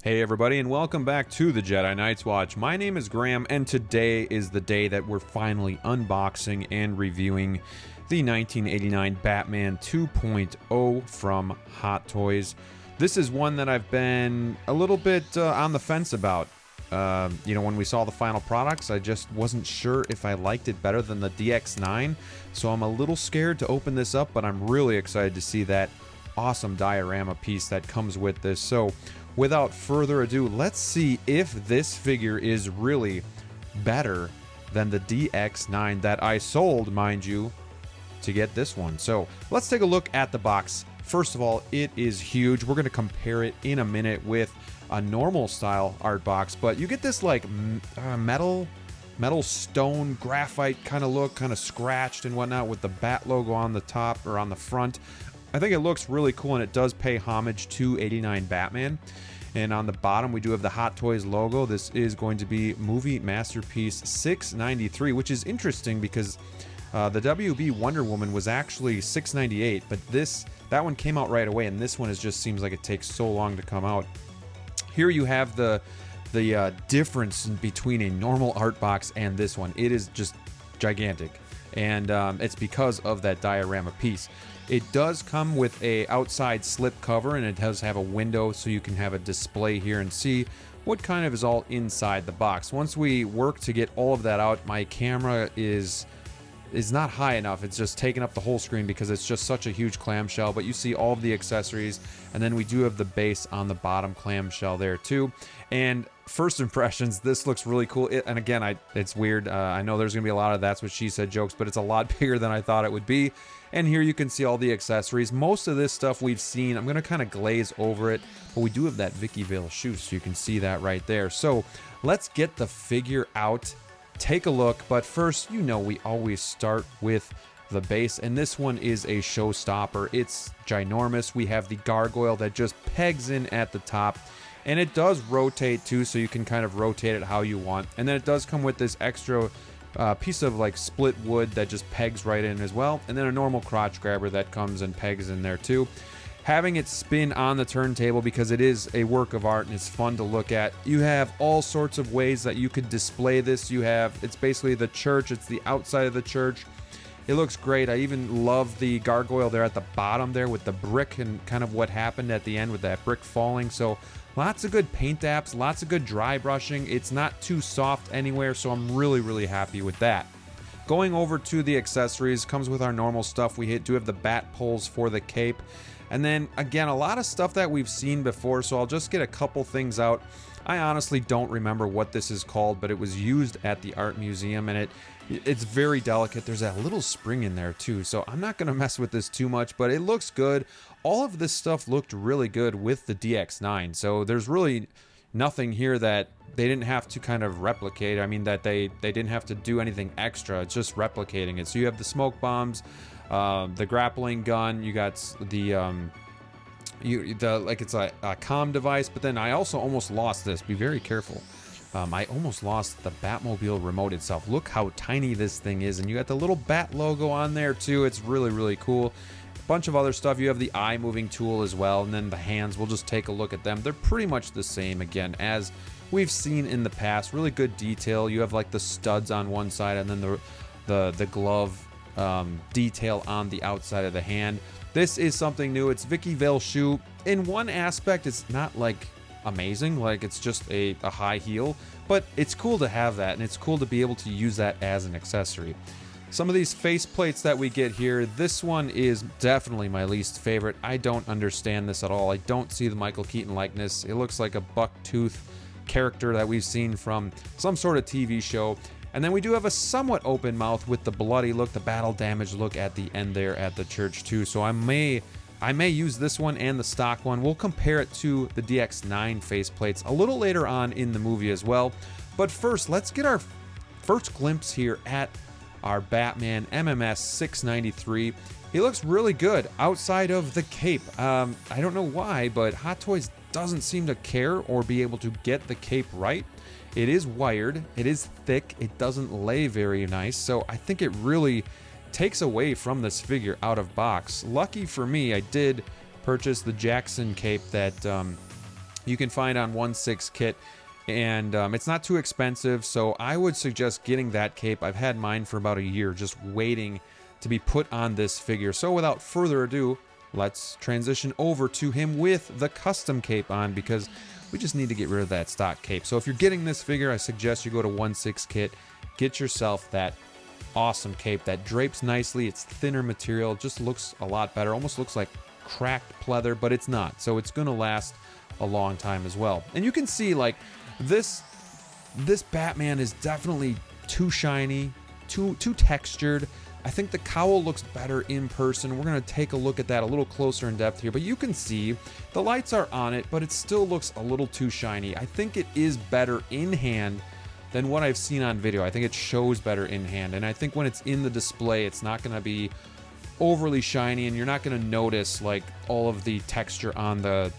Hey everybody, and welcome back to the Jedi Knights Watch. My name is Graham, and today is the day that we're finally unboxing and reviewing the 1989 Batman 2.0 from Hot Toys. This is one that I've been a little bit on the fence about. When we saw the final products, I just wasn't sure if I liked it better than the DX9, so I'm a little scared to open this up, but I'm really excited to see that awesome diorama piece that comes with this. So without further ado, let's see if this figure is really better than the DX9 that I sold, mind you, to get this one. So let's take a look at the box. First of all, it is huge. We're going to compare it in a minute with a normal style art box, but you get this like metal stone graphite kind of look, kind of scratched and whatnot, with the bat logo on the top or on the front. I think it looks really cool, and it does pay homage to 89 Batman. And on the bottom, we do have the Hot Toys logo. This is going to be Movie Masterpiece 693, which is interesting because the WB Wonder Woman was actually 698, but that one came out right away, and this one just seems like it takes so long to come out. Here you have the difference between a normal art box and this one. It is just gigantic, and it's because of that diorama piece. It does come with a outside slip cover, and it does have a window so you can have a display here and see what kind of is all inside the box. Once we work to get all of that out, my camera is not high enough. It's just taking up the whole screen because it's just such a huge clamshell, but you see all of the accessories, and then we do have the base on the bottom clamshell there too. And first impressions, this looks really cool. And again, it's weird. I know there's gonna be a lot of that's what she said jokes, but it's a lot bigger than I thought it would be. And here you can see all the accessories. Most of this stuff we've seen. I'm gonna kind of glaze over it, but we do have that Vicky Vale shoe, so you can see that right there. So let's get the figure out, take a look. But first, we always start with the base, and this one is a showstopper. It's ginormous. We have the gargoyle that just pegs in at the top, and it does rotate too, so you can kind of rotate it how you want. And then it does come with this extra piece of like split wood that just pegs right in as well, and then a normal crotch grabber that comes and pegs in there too. Having it spin on the turntable, because it is a work of art and it's fun to look at. You have all sorts of ways that you could display this. It's basically the church, it's the outside of the church. It looks great. I even love the gargoyle there at the bottom there with the brick and kind of what happened at the end with that brick falling. So lots of good paint apps, lots of good dry brushing. It's not too soft anywhere, so I'm really, really happy with that. Going over to the accessories, comes with our normal stuff. We do have the bat poles for the cape. And then, again, a lot of stuff that we've seen before, so I'll just get a couple things out. I honestly don't remember what this is called, but it was used at the art museum, and it's very delicate. There's that little spring in there too, so I'm not going to mess with this too much, but it looks good. All of this stuff looked really good with the DX9, so there's really nothing here that they didn't have to kind of replicate. I mean, that they didn't have to do anything extra. It's just replicating it. So you have the smoke bombs, the grappling gun, you got the it's a comm device, but then I also almost lost this. Be very careful. I almost lost the Batmobile remote itself. Look how tiny this thing is, and you got the little bat logo on there too. It's really, really cool. A bunch of other stuff. You have the eye moving tool as well, and then the hands. We'll just take a look at them. They're pretty much the same again as we've seen in the past. Really good detail. You have like the studs on one side, and then the glove detail on the outside of the hand. This is something new. It's Vicky Vale shoe. In one aspect, it's not like amazing, like it's just a high heel, but it's cool to have that, and it's cool to be able to use that as an accessory. Some of these face plates that we get here, this one is definitely my least favorite. I don't understand this at all. I don't see the Michael Keaton likeness. It looks like a bucktooth character that we've seen from some sort of TV show. And then we do have a somewhat open mouth with the bloody look, the battle damage look at the end there at the church too. So I may use this one and the stock one. We'll compare it to the DX9 faceplates a little later on in the movie as well. But first, let's get our first glimpse here at our Batman MMS 693. He looks really good outside of the cape. I don't know why, but Hot Toys doesn't seem to care or be able to get the cape right. It is wired, it is thick, it doesn't lay very nice, so I think it really takes away from this figure out of box. Lucky for me, I did purchase the Jackson cape that you can find on 1/6 kit, and it's not too expensive, so I would suggest getting that cape. I've had mine for about a year, just waiting to be put on this figure. So without further ado, let's transition over to him with the custom cape on, because we just need to get rid of that stock cape. So if you're getting this figure, I suggest you go to 1/6 kit, get yourself that awesome cape that drapes nicely. It's thinner material, just looks a lot better, almost looks like cracked pleather, but it's not, so it's gonna last a long time as well. And you can see, like, this Batman is definitely too shiny, too textured. I think the cowl looks better in person. We're gonna take a look at that a little closer in depth here, but you can see the lights are on it, but it still looks a little too shiny. I think it is better in hand than what I've seen on video. I think it shows better in hand, and I think when it's in the display, it's not gonna be overly shiny, and you're not going to notice like all of the texture on the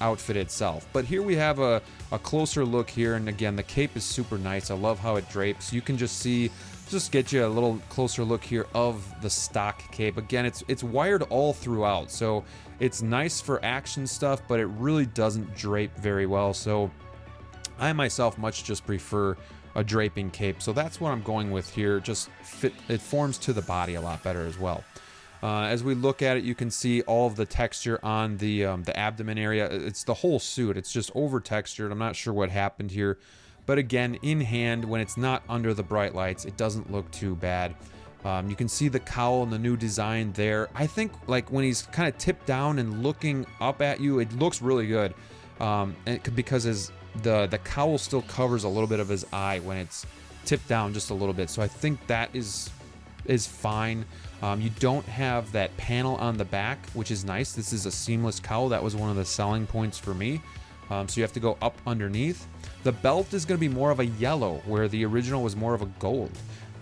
outfit itself. But here we have a closer look here, and again, the cape is super nice. I love how it drapes. You can just see, just get you a little closer look here of the stock cape. Again, it's wired all throughout, so it's nice for action stuff, but it really doesn't drape very well. So I myself much just prefer a draping cape, so that's what I'm going with here. Just it forms to the body a lot better as well. As we look at it, you can see all of the texture on the abdomen area. It's the whole suit. It's just over textured. I'm not sure what happened here, but again, in hand, when it's not under the bright lights, it doesn't look too bad. You can see the cowl and the new design there. I think like when he's kind of tipped down and looking up at you, it looks really good, because the cowl still covers a little bit of his eye when it's tipped down just a little bit. So I think that is fine. You don't have that panel on the back, which is nice. This is a seamless cowl. That was one of the selling points for me. So you have to go up underneath. The belt is going to be more of a yellow, where the original was more of a gold.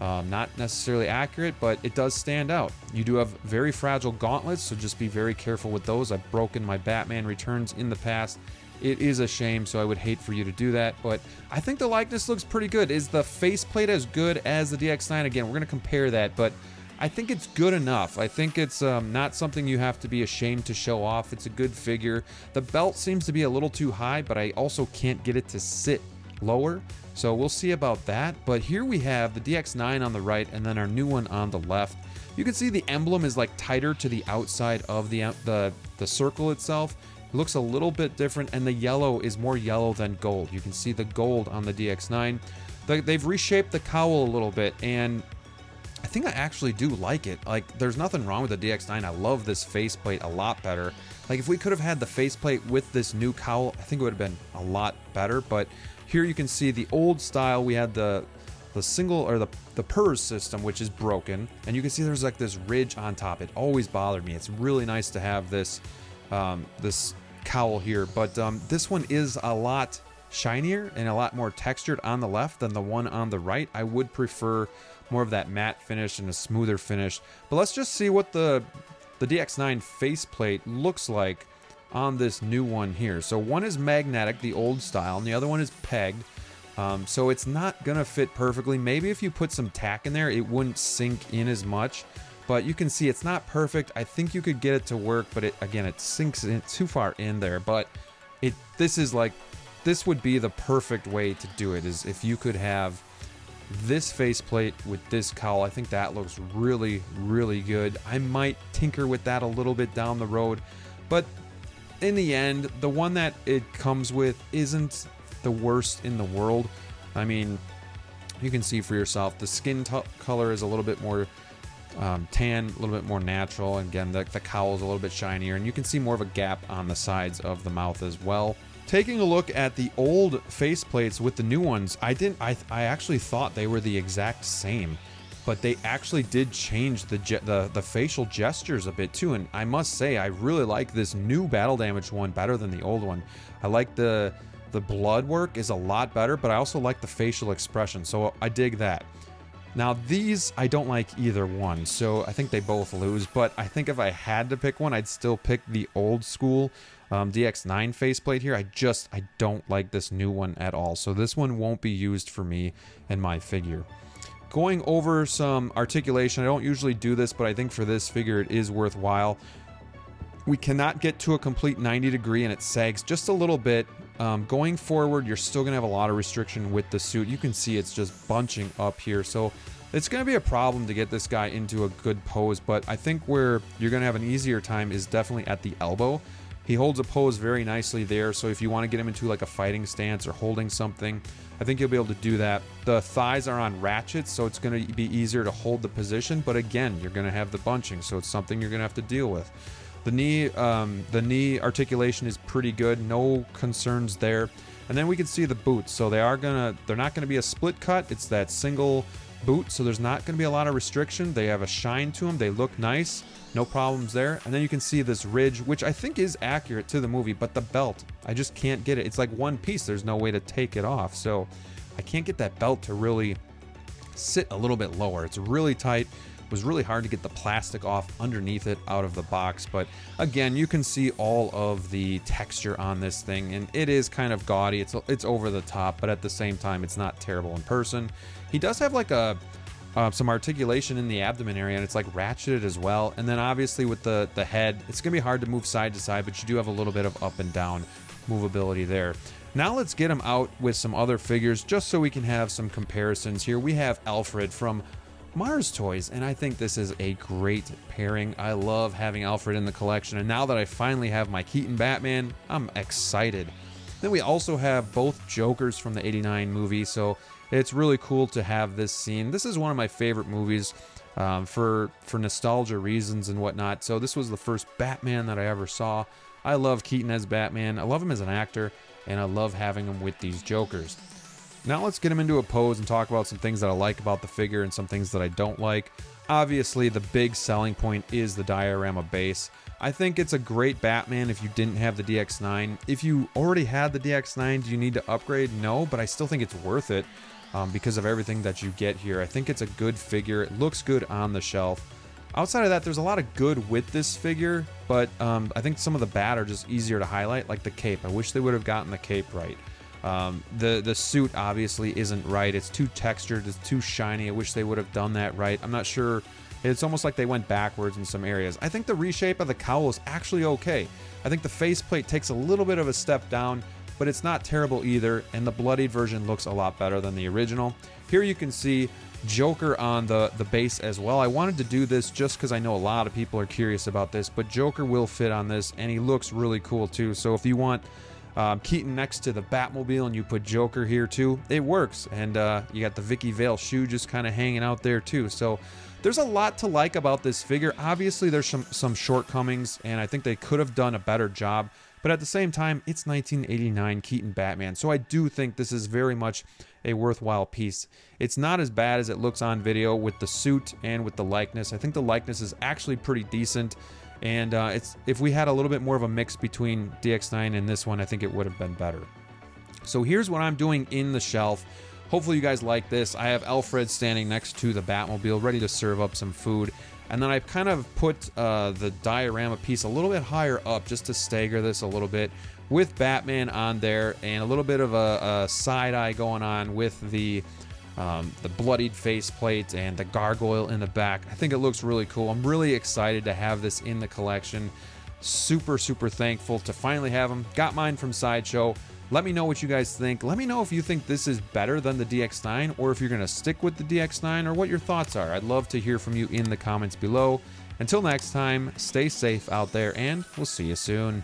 Not necessarily accurate, but it does stand out. You do have very fragile gauntlets, so just be very careful with those. I've broken my Batman Returns in the past. It is a shame, so I would hate for you to do that, but I think the likeness looks pretty good. Is the faceplate as good as the DX9? Again, we're going to compare that, but I think it's good enough. I think it's not something you have to be ashamed to show off. It's a good figure. The belt seems to be a little too high, but I also can't get it to sit lower, so we'll see about that. But here we have the DX9 on the right, and then our new one on the left. You can see the emblem is like tighter to the outside of the circle itself. It looks a little bit different, and the yellow is more yellow than gold. You can see the gold on the DX9. They've reshaped the cowl a little bit, and I think I actually do like it. Like, there's nothing wrong with the DX9. I love this faceplate a lot better. Like, if we could have had the faceplate with this new cowl, I think it would have been a lot better. But here you can see the old style. We had the single, or the PERS system, which is broken, and you can see there's like this ridge on top. It always bothered me. It's really nice to have this this cowl here, but this one is a lot shinier and a lot more textured on the left than the one on the right. I would prefer more of that matte finish and a smoother finish. But let's just see what the DX9 faceplate looks like on this new one here. So one is magnetic, the old style, and the other one is pegged. So it's not gonna fit perfectly. Maybe if you put some tack in there, it wouldn't sink in as much. But you can see it's not perfect. I think you could get it to work, but it sinks in too far in there. But this would be the perfect way to do it, is if you could have this faceplate with this cowl. I think that looks really, really good. I might tinker with that a little bit down the road, but in the end, the one that it comes with isn't the worst in the world. I mean, you can see for yourself, the skin color is a little bit more tan, a little bit more natural, and again, the cowl is a little bit shinier, and you can see more of a gap on the sides of the mouth as well. Taking a look at the old faceplates with the new ones, I actually thought they were the exact same, but they actually did change the facial gestures a bit too, and I must say I really like this new battle damage one better than the old one. I like the blood work is a lot better, but I also like the facial expression, so I dig that. Now these, I don't like either one, so I think they both lose, but I think if I had to pick one, I'd still pick the old school DX9 faceplate here. I don't like this new one at all, so this one won't be used for me and my figure. Going over some articulation, I don't usually do this, but I think for this figure it is worthwhile. We cannot get to a complete 90 degree and it sags just a little bit. Going forward, you're still going to have a lot of restriction with the suit. You can see it's just bunching up here. So it's going to be a problem to get this guy into a good pose. But I think where you're going to have an easier time is definitely at the elbow. He holds a pose very nicely there. So if you want to get him into like a fighting stance or holding something, I think you'll be able to do that. The thighs are on ratchets, so it's going to be easier to hold the position. But again, you're going to have the bunching. So it's something you're going to have to deal with. The knee articulation is pretty good, no concerns there. And then we can see the boots. So they're not gonna be a split cut. It's that single boot, so there's not gonna be a lot of restriction. They have a shine to them. They look nice, no problems there. And then you can see this ridge, which I think is accurate to the movie, but the belt, I just can't get it. It's like one piece. There's no way to take it off. So I can't get that belt to really sit a little bit lower. It's really tight. Was really hard to get the plastic off underneath it out of the box, but again, you can see all of the texture on this thing, and it is kind of gaudy. It's over the top, but at the same time, it's not terrible in person. He does have like some articulation in the abdomen area, and it's like ratcheted as well. And then obviously with the head, it's gonna be hard to move side to side, but you do have a little bit of up and down movability there. Now let's get him out with some other figures, just so we can have some comparisons here. We have Alfred from Mars Toys, and I think this is a great pairing. I love having Alfred in the collection, and now that I finally have my Keaton Batman, I'm excited. Then we also have both Jokers from the '89 movie, so it's really cool to have this scene. This is one of my favorite movies for nostalgia reasons and whatnot. So this was the first Batman that I ever saw. I love Keaton as Batman. I love him as an actor, and I love having him with these Jokers. Now let's get him into a pose and talk about some things that I like about the figure and some things that I don't like. Obviously, the big selling point is the diorama base. I think it's a great Batman if you didn't have the DX9. If you already had the DX9, do you need to upgrade? No, but I still think it's worth it because of everything that you get here. I think it's a good figure. It looks good on the shelf. Outside of that, there's a lot of good with this figure, but I think some of the bad are just easier to highlight, like the cape. I wish they would have gotten the cape right. The suit obviously isn't right. It's too textured, it's too shiny. I wish they would have done that right. I'm not sure. It's almost like they went backwards in some areas. I think the reshape of the cowl is actually okay. I think the faceplate takes a little bit of a step down, but it's not terrible either, and the bloodied version looks a lot better than the original. Here you can see Joker on the base as well. I wanted to do this just because I know a lot of people are curious about this, but Joker will fit on this, and he looks really cool too. So if you want Keaton next to the Batmobile and you put Joker here too, it works. And you got the Vicky Vale shoe just kind of hanging out there too. So there's a lot to like about this figure. Obviously there's some shortcomings, and I think they could have done a better job, but at the same time, it's 1989 Keaton Batman, so I do think this is very much a worthwhile piece. It's not as bad as it looks on video with the suit and with the likeness. I think the likeness is actually pretty decent. And if we had a little bit more of a mix between DX9 and this one, I think it would have been better. So here's what I'm doing in the shelf. Hopefully you guys like this. I have Alfred standing next to the Batmobile, ready to serve up some food. And then I've kind of put the diorama piece a little bit higher up just to stagger this a little bit, with Batman on there and a little bit of a side eye going on with the bloodied faceplate and the gargoyle in the back. I think it looks really cool. I'm really excited to have this in the collection. Super thankful to finally have them. Got mine from Sideshow. Let me know what you guys think. Let me know if you think this is better than the DX9, or if you're going to stick with the DX9, or what your thoughts are. I'd love to hear from you in the comments below. Until next time, stay safe out there, and we'll see you soon.